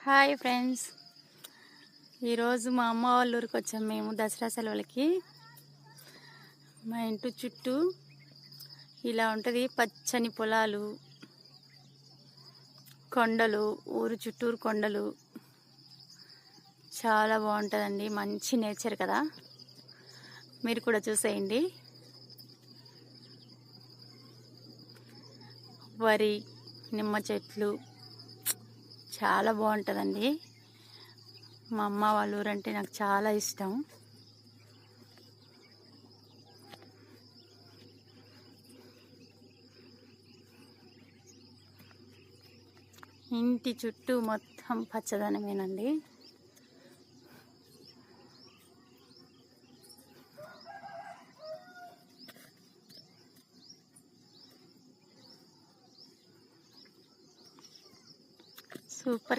Hi friends, ఈరోజు మా అమ్మ వాళ్ళ ఊరికి వచ్చాము మేము దసరా సెలవులకి. మా ఇంటి చుట్టూ ఇలా ఉంటుంది, పచ్చని పొలాలు, కొండలు, ఊరు చుట్టూరు కొండలు. చాలా బాగుంటుందండి, మంచి నేచర్ కదా. మీరు కూడా చూసేయండి. వరి, నిమ్మ చెట్లు చాలా బాగుంటుందండి. మా అమ్మ వాళ్ళ ఊరంటే నాకు చాలా ఇష్టం. ఇంటి చుట్టూ మొత్తం పచ్చదనమేనండి. సూపర్.